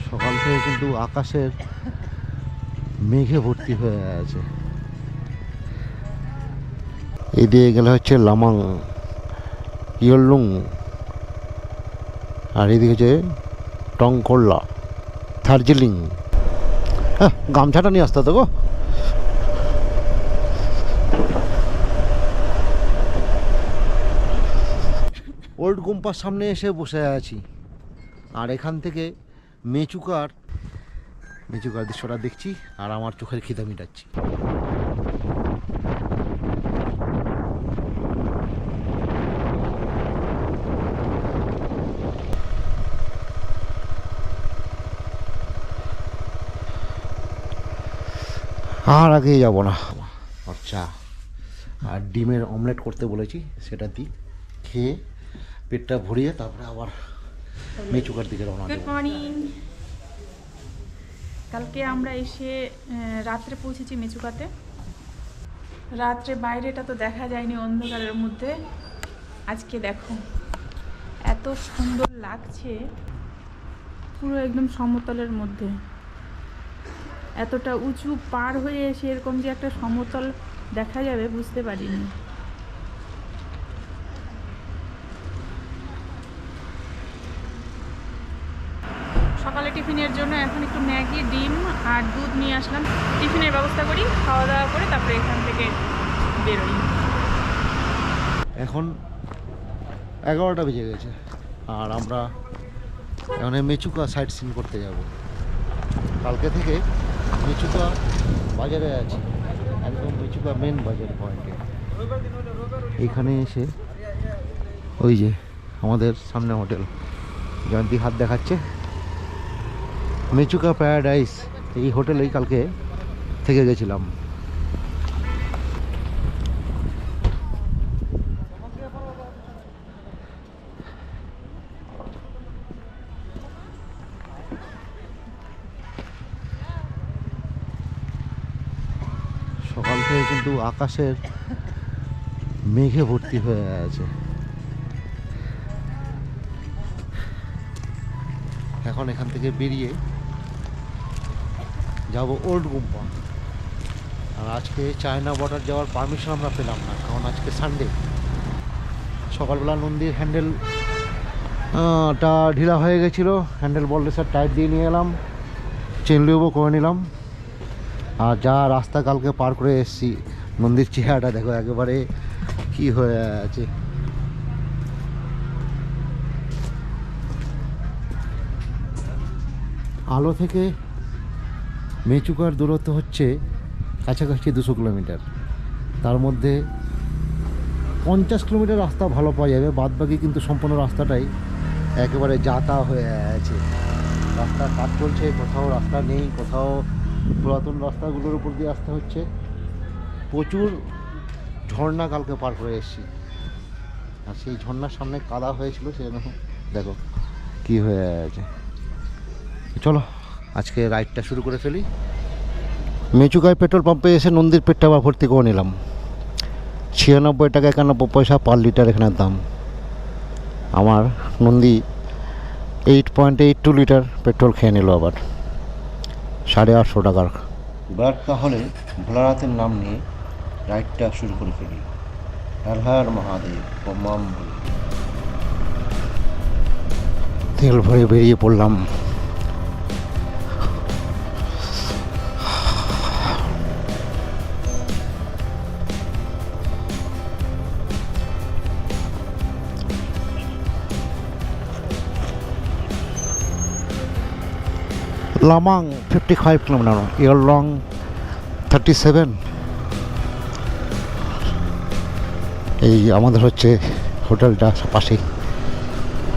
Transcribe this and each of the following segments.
সকাল থেকে কিন্তু আকাশের মেঘে ভর্তি হয়ে আছে। এদিকে গেলে হচ্ছে লামাং, ইয়লুং, আর এদিকে হচ্ছে টংকোল্লা, দার্জিলিং। হ্যাঁ, গামছাটা নিয়ে আসতে তো গো। ওল্ড গুম্পার সামনে এসে বসে আছি, আর এখান থেকে মেচুকার দৃশ্যটা দেখছি আর আমার চোখের খিদে মিটাচ্ছি। আর আগে যাব না। আচ্ছা, আর ডিমের অমলেট করতে বলেছি, সেটা দিই, খেয়ে পেটটা ভরিয়ে তারপরে আবার মেচুকার দিকে রওনা দেব। Good morning. কালকে আমরা এসে রাত্রে পৌঁছেছি মেচুকাতে। রাত্রে বাইরেটা তো দেখা যায়নি অন্ধকারের মধ্যে। আজকে দেখো এত সুন্দর লাগছে, পুরো একদম সমতলের মধ্যে। এতটা উঁচু পার হয়ে এসে এরকম যে একটা সমতল দেখা যাবে বুঝতে পারিনি। সকালে টিফিনের জন্য এখন একটু ম্যাগি, ডিম আর দুধ নিয়ে আসলাম। টিফিনের ব্যবস্থা করি, খাওয়া দাওয়া করে তারপরে এখান থেকে বেরোই। এখন 11টা বেজে গেছে আর আমরা এখন মেচুকা সাইট সিন করতে যাব। কালকে থেকে মেচুকা বাজারে আছি, একদম মেচুকা মেন বাজার পয়েন্টে। এখানে এসে ওই যে আমাদের সামনে হোটেল, জয়ন্তী হাত দেখাচ্ছে, মেচুকা প্যারাডাইস, এই হোটেলেই কালকে থেকে গেছিলাম। সকাল থেকে কিন্তু আকাশের মেঘে ভর্তি হয়ে আছে। এখন এখান থেকে বেরিয়ে যাব ওল্ড গুম্পা। আর আজকে চায়না বর্ডার যাওয়ার পারমিশন আমরা পেলাম না, কারণ আজকে সানডে। সকালবেলা নন্দীর হ্যান্ডেলটা ঢিলা হয়ে গেছিলো, হ্যান্ডেল বললেসার টাইট দিয়ে নিয়ে এলাম, চেন লিউবও করে নিলাম। আর যা রাস্তা কালকে পার করে এসেছি, নন্দীর চেহারাটা দেখো একেবারে কি হয়ে আছে। আলো থেকে মেচুকার দূরত্ব হচ্ছে কাছাকাছি 200 কিলোমিটার। তার মধ্যে 50 কিলোমিটার রাস্তা ভালো পাওয়া যাবে, বাদবাকি কিন্তু সম্পূর্ণ রাস্তাটাই একেবারে যাতা হয়ে আছে। রাস্তার কাজ চলছে, কোথাও রাস্তা নেই, কোথাও পুরাতন রাস্তাগুলোর উপর দিয়ে আসতে হচ্ছে। প্রচুর ঝর্ণা কালকে পার করে এসেছি, আর সেই ঝর্ণার সামনে কাদা হয়েছিল, সেজন্য দেখো কি হয়ে আছে। চলো আজকে রাইডটা শুরু করে ফেলি। মেচুকায় পেট্রোল পাম্পে এসে নন্দীর পেটটা আবার ভর্তি করে নিলাম। 96 টাকা 91 পয়সা পার লিটার এখানে দাম। আমার নন্দী 8.82 লিটার পেট্রোল খেয়ে নিল আবার 850 টাকার। এবার তাহলে ভোলানাথের নাম নিয়ে রাইডটা শুরু করে ফেলি। হর হর মহাদেব, বম বলে তেল ভরে বেরিয়ে পড়লাম। লামাং 55 কিলোমিটার, ইয়লং 37। এই আমাদের হচ্ছে হোটেলটা পাশেই।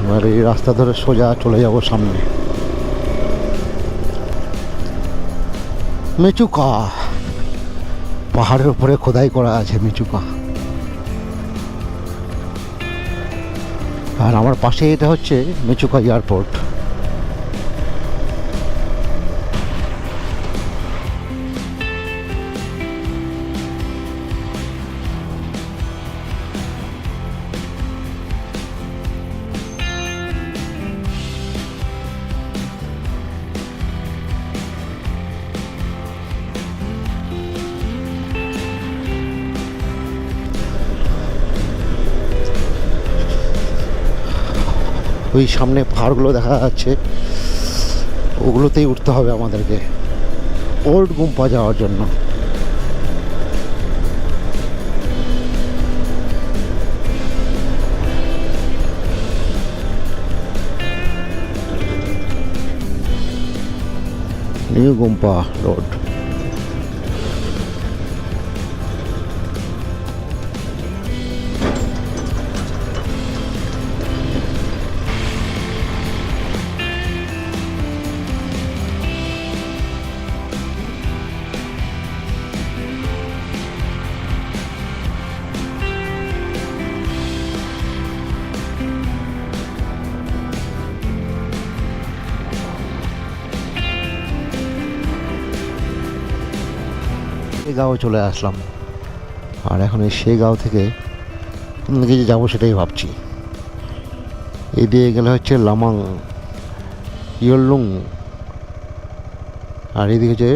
এবার এই রাস্তা ধরে সোজা চলে যাব সামনে। মেচুকা পাহাড়ের উপরে খোদাই করা আছে মেচুকা। আর আমার পাশে এটা হচ্ছে মেচুকা এয়ারপোর্ট। ওই সামনে পাহাড়গুলো দেখা যাচ্ছে, ওগুলোতেই উঠতে হবে আমাদেরকে ওল্ড গুম্পা যাওয়ার জন্য। New Gompa road. গাঁও চলে আসলাম, আর এখন এই সেই গাঁও থেকে কোনদিকে যে যাবো সেটাই ভাবছি। এদিকে গেলে হচ্ছে লামাং, ইয়লুং, আর এদিকে হচ্ছে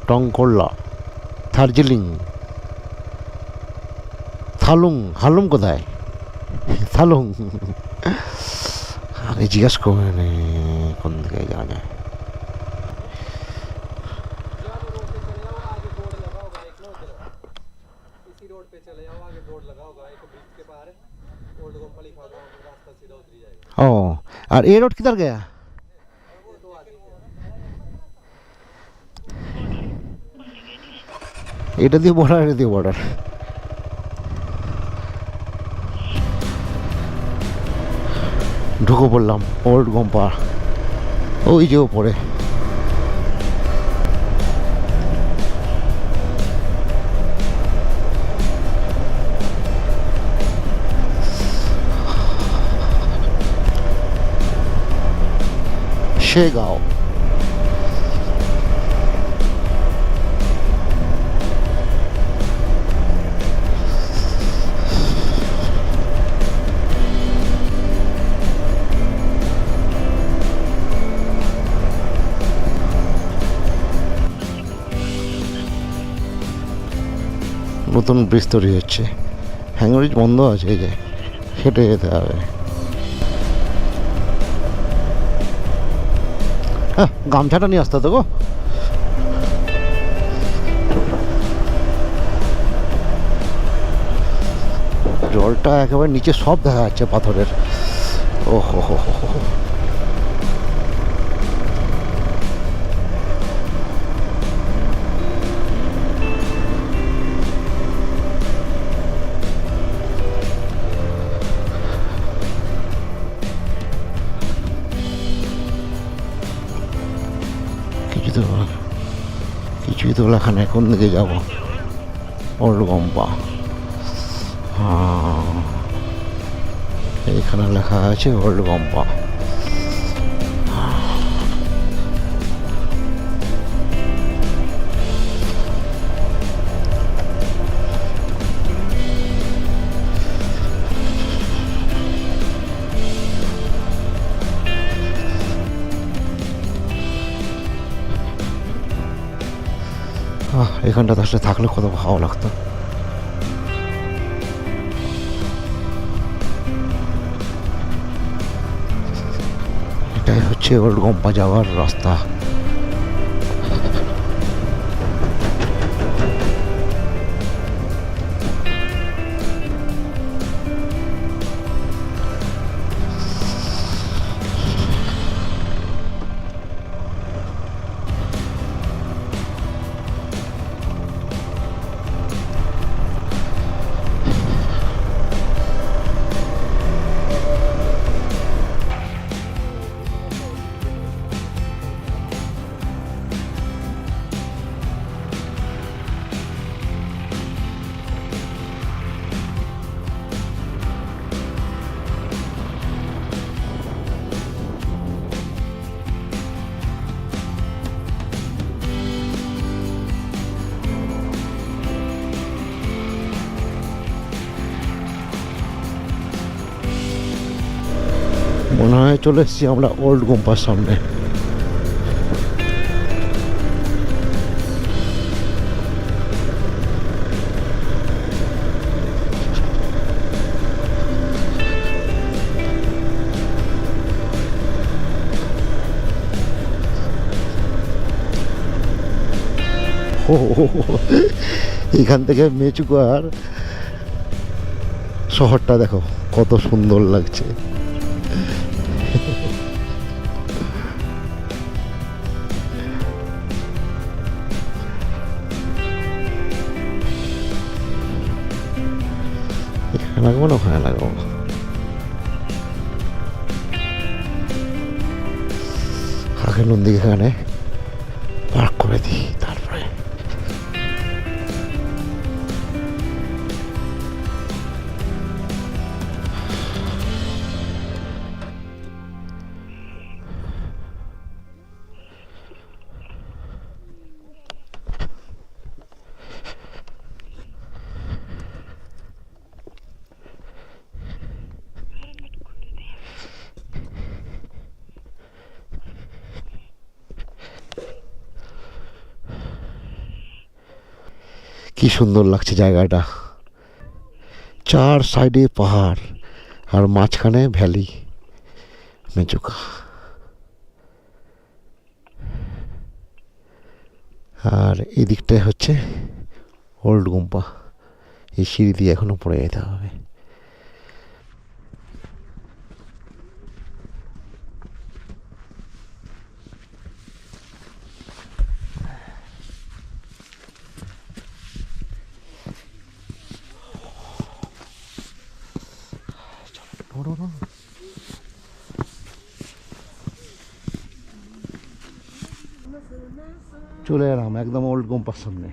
টংকোল্লা, দার্জিলিং, থালুং। হালুং কোথায়? থালুং। আগে জিজ্ঞাসা করে নি কোন দিকে যাওয়া যায়। ओ, और ये रोड किधर गया? এটা দিয়ে বর্ডার, এটা দিয়ে বর্ডার। ঢুকে পড়লাম ওল্ড গুম্পা, ওই যে ওপরে। শেগাঁও। নতুন ব্রিজ তৈরি হচ্ছে, হ্যাংব্রিজ বন্ধ আছে, এই যে হেঁটে যেতে হবে। হ্যাঁ, গামছাটা নিয়ে আসতে তো গো। জলটা একেবারে নিচে সব দেখা যাচ্ছে পাথরের। ও হো হো হো হো। কিছুই তো লেখা নেই কোন দিকে যাবো। ওল্ড গুম্পা, হ্যাঁ এখানে লেখা আছে ওল্ড গুম্পা। এখানটাতে আসলে থাকলে কত ভালো লাগতো। এটাই হচ্ছে ওল্ড গুম্পা যাওয়ার রাস্তা। মনে হয় চলে এসেছি আমরা ওল্ড গুম্পার সামনে। এখান থেকে মেচুকার শহরটা দেখো কত সুন্দর লাগছে। এখানে লাগবো না ওখানে লাগবো? আগে নন্দী এখানে পার্ক করে দিই তারপরে। কি সুন্দর লাগছে জায়গাটা, চার সাইডে পাহাড় আর মাঝখানে ভ্যালি মেচুকা। আর এই দিকটায় হচ্ছে ওল্ড গুম্পা। এই সিঁড়ি দিয়ে এখনো পড়ে যেতে হবে। চলে এলাম একদম ওল্ড গুম্পার সামনে।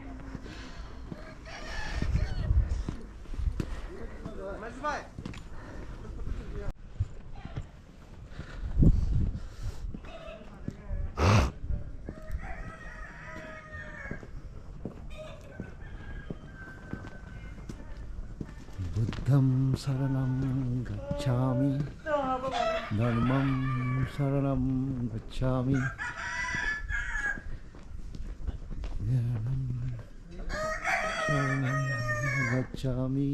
বুদ্ধং শরণং গচ্ছামি, ধর্মং শরণং গচ্ছামি, শরণং গচ্ছামি।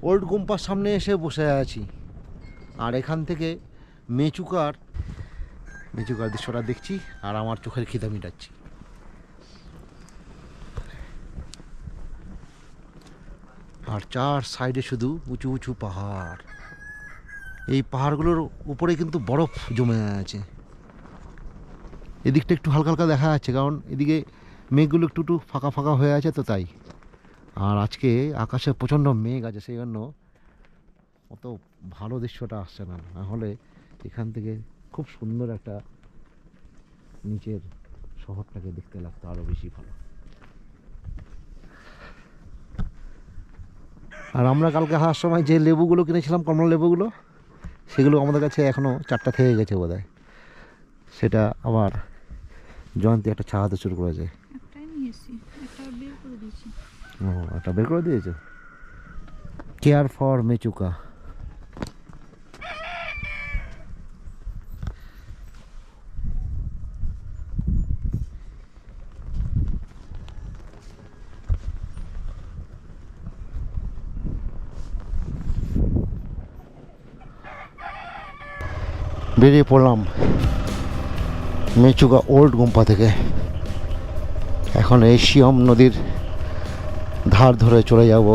ওল্ড গুম্পার সামনে এসে বসে আছি, আর এখান থেকে মেচুকার দৃশ্যটা দেখছি আর আমার চোখের খিদে মিটাচ্ছি। আর চার সাইডে শুধু উঁচু উঁচু পাহাড়। এই পাহাড়গুলোর উপরে কিন্তু বরফ জমে আছে। এদিকটা একটু হালকা হালকা দেখা যাচ্ছে, কারণ এদিকে মেঘগুলো একটু একটু ফাঁকা ফাঁকা হয়ে আছে তো তাই। আর আজকে আকাশে প্রচণ্ড মেঘ আছে, সেই জন্য অত ভালো দৃশ্যটা আসছে না। নাহলে এখান থেকে খুব সুন্দর একটা নিচের শহরটাকে দেখতে লাগতো আরও বেশি ভালো। আর আমরা কালকে আসার সময় যে লেবুগুলো কিনেছিলাম, কমলা লেবুগুলো, সেগুলো আমাদের কাছে এখনও 4টা থেকে গেছে বোধহয়। সেটা আবার জয়ন্তী একটা ছাড়াতে শুরু করেছে। ও, একটা বের করে দিয়েছে। Care for Mechuka. বেরিয়ে পড়লাম মেচুকা ওল্ড গুম্পা থেকে। এখন এই শিয়ম নদীর ধার ধরে চলে যাব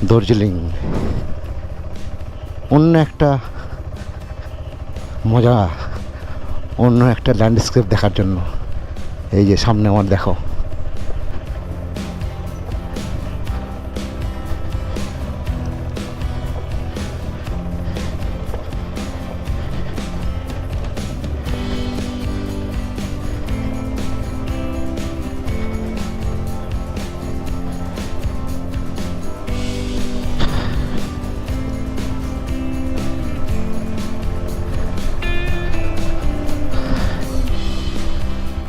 দার্জিলিং। অন্য একটা মজা, অন্য একটা ল্যান্ডস্কেপ দেখার জন্য। এই যে সামনে আমার দেখো,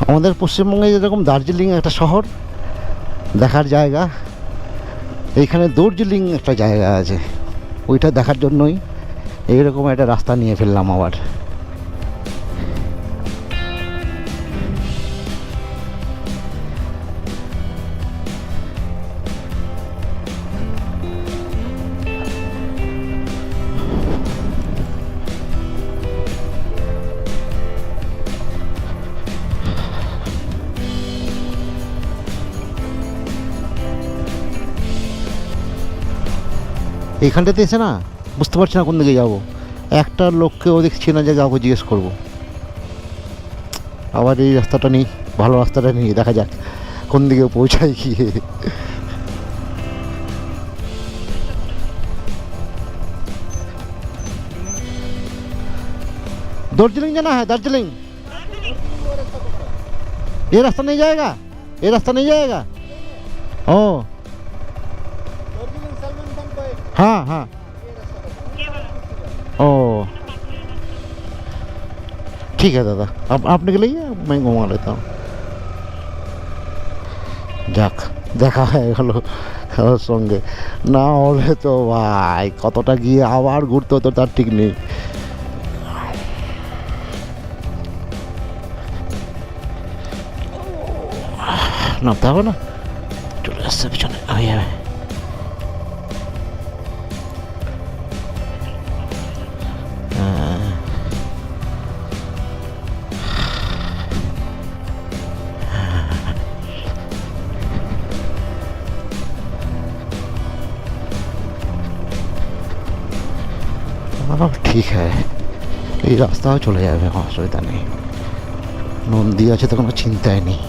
আমাদের পশ্চিমবঙ্গে যেরকম দার্জিলিং একটা শহর দেখার জায়গা, এইখানে দার্জিলিং একটা জায়গা আছে, ওইটা দেখার জন্যই এইরকম একটা রাস্তা নিয়ে ফেললাম আবার। এইখানটাতে এসে না বুঝতে পারছি না কোন দিকে যাবো। একটা লোককে ওদিক চেনা জায়গা কাউকে জিজ্ঞেস করবো। আবার এই রাস্তাটা নেই, ভালো রাস্তাটা নেই, দেখা যাক কোন দিকে পৌঁছায় গিয়ে। दार्जिलिंग जाना है, दार्जिलिंग। ये रास्ता नहीं जाएगा, ये रास्ता नहीं जाएगा। ओ हाँ हाँ ओ ठीक है दादा, अब आप निकलिए, मैं घुमा लेता हूँ। যাক, দেখা হয়ে গেল ওর সঙ্গে, না হলে তো ভাই কতটা গিয়ে আবার ঘুরতে হতো তার ঠিক নেই। নামতে হবে না, চলে আসছে পিছনে, হয়ে যাবে। ঠিক হ্যাঁ, এই রাস্তাও চলে যাবে, অসুবিধা নেই। নন্দী আছে তো কোনো চিন্তাই নেই।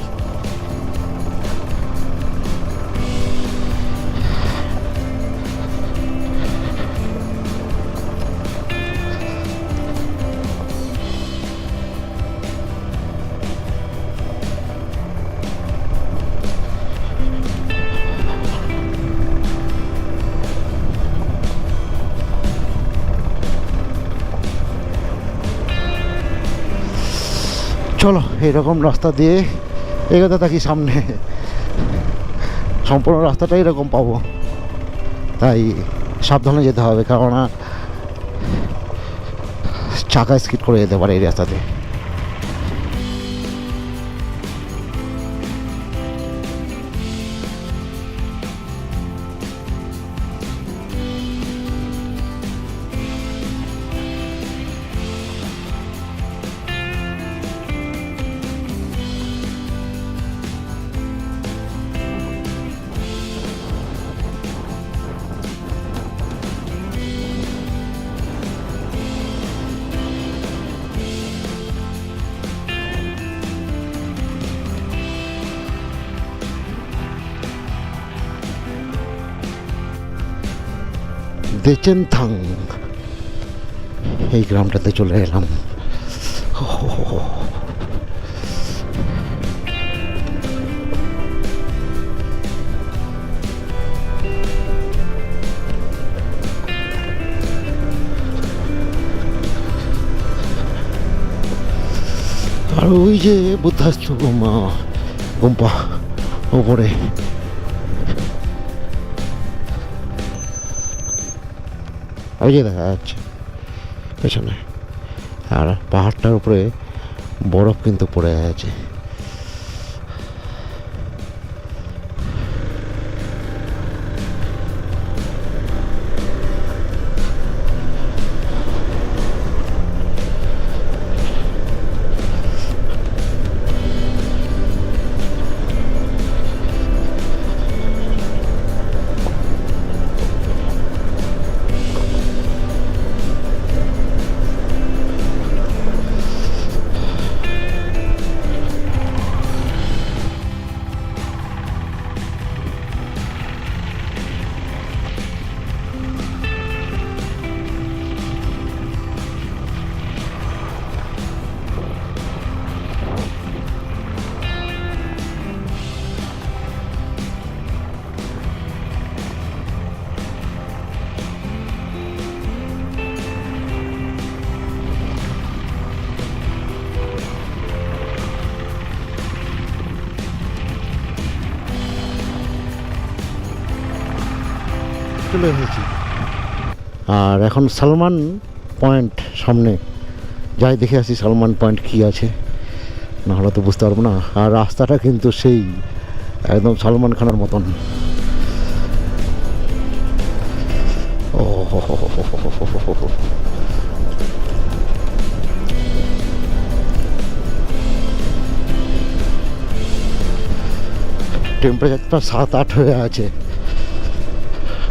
চলো এরকম রাস্তা দিয়ে এগোতে থাকি সামনে, সম্পূর্ণ রাস্তাটা এরকম পাবো, তাই সাবধানে যেতে হবে, কেননা চাকা স্কিড করে যেতে পারে এই রাস্তাতে। দেচেনথাং এই গ্রামটাতে চলে এলাম। আর ওই যে বুদ্ধাস্তূপ গুম্পা ওপরে, ওই যে দেখা যাচ্ছে পেছনে, আর পাহাড়টার উপরে বরফ কিন্তু পড়ে আছে। চলে এসেছি। আর এখন সালমান পয়েন্ট সামনে যাই দেখে আসি সালমান পয়েন্ট কী আছে, নাহলে তো বুঝতে পারবো না। আর রাস্তাটা কিন্তু সেই একদম সালমান খানের মতন। ও হো হো হো হো হো হো হো হো। টেম্পারেচারটা 7-8 হয়ে আছে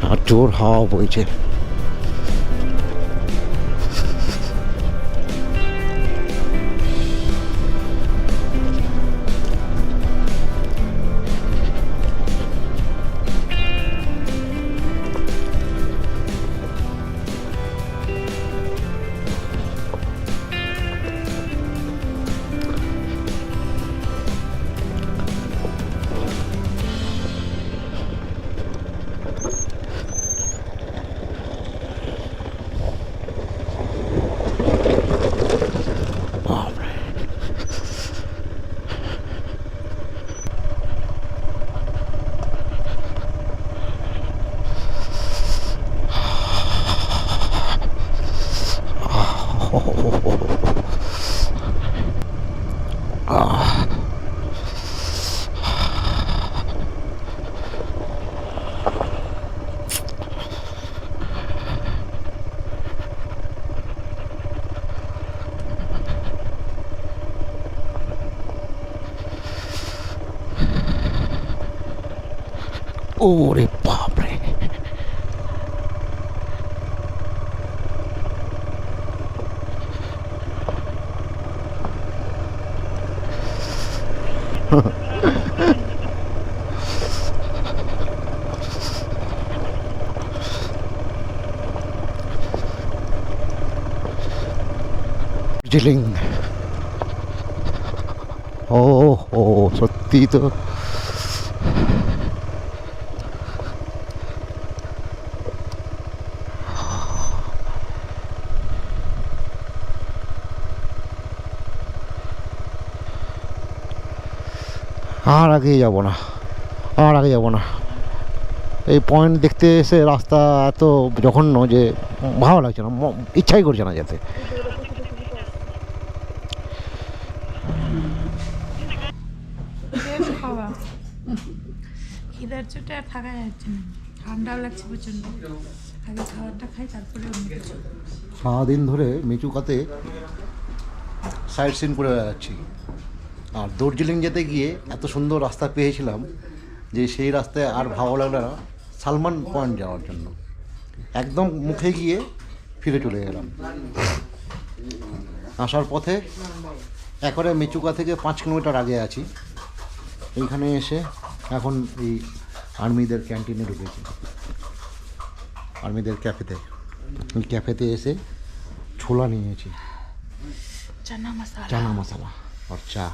আর জোর হাওয়া বইছে। ওরে বাপরে, দার্জিলিং। ও ও সত্যি তো আর আগে যাব না, আর আগে যাব না। এই পয়েন্ট দেখতে এসে রাস্তা এত জঘন্য যে ভালো লাগছে না, ইচ্ছাই করছে না যেতে। খাওয়া খিদার চোটে আর থাকা যাচ্ছে না, ঠান্ডাও লাগছে প্রচণ্ড। আগে খাবারটা খাই তারপরে অন্য কিছু। সারাদিন ধরে মেচুকাতে সাইড সিন করে যাচ্ছি, আর দার্জিলিং যেতে গিয়ে এত সুন্দর রাস্তা পেয়েছিলাম যে সেই রাস্তায় আর ভালো লাগলো না সালমান পয়েন্ট যাওয়ার জন্য। একদম মুখে গিয়ে ফিরে চলে গেলাম। আসার পথে একবারে মেচুকা থেকে 5 কিলোমিটার আগে আছি। এইখানে এসে এখন এই আর্মিদের ক্যান্টিনে ঢুকেছি, আর্মিদের ক্যাফেতে। ওই ক্যাফেতে এসে ছোলা নিয়েছি, চানা মশলা আর চা,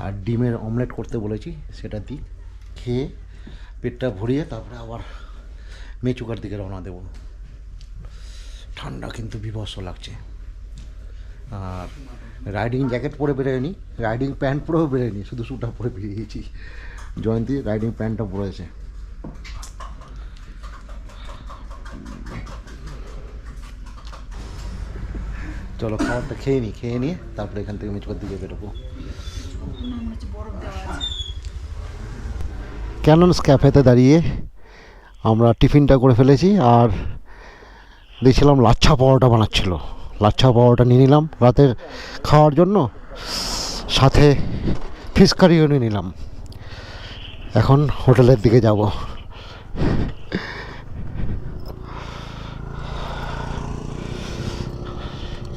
আর ডিমের অমলেট করতে বলেছি, সেটা দিই। খেয়ে পেটটা ভরিয়ে তারপরে আবার মেচুকার দিকে রওনা দেবো। ঠান্ডা কিন্তু বিভৎস লাগছে। আর রাইডিং জ্যাকেট পরে বেরোয়নি, রাইডিং প্যান্ট পরেও বেরোয়নি, শুধু শ্যুটা পরে বেরিয়েছি। জয়ন্তী রাইডিং প্যান্টটা পরেছে। চলো খাবারটা খেয়ে নিয়ে তারপরে এখান থেকে মেচুকার দিকে বেরোবো। ক্যাননস ক্যাফেতে দাঁড়িয়ে আমরা টিফিনটা করে ফেলেছি, আর দেখছিলাম লাচ্ছা পাওয়াটা বানাচ্ছিল। লাচ্ছা পাওয়াটা নিয়ে নিলাম রাতের খাওয়ার জন্য, সাথে ফিশ কারিও নিয়ে নিলাম। এখন হোটেলের দিকে যাব।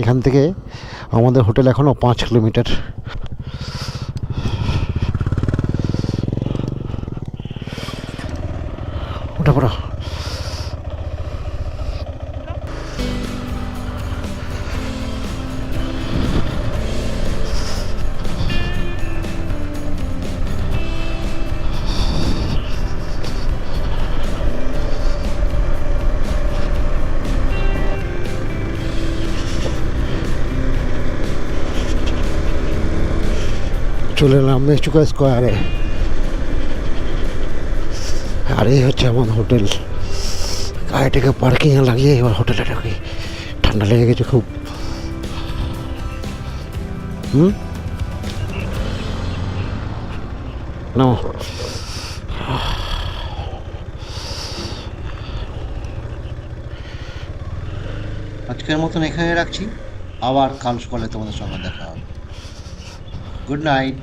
এখান থেকে আমাদের হোটেল এখনও 5 কিলোমিটার। ওটা পড়া চলে এলাম মেচুকা স্কোয়ারে। আর এই হচ্ছে আমার হোটেল। গাড়িটাকে পার্কিংয়ে লাগিয়ে এবার হোটেলে ঢুকি। ঠান্ডা লেগে গেছে খুব। নাও। আজকের মতন এখানে রাখছি, আবার কাল সকালে তোমাদের সঙ্গে দেখা হবে। Good night.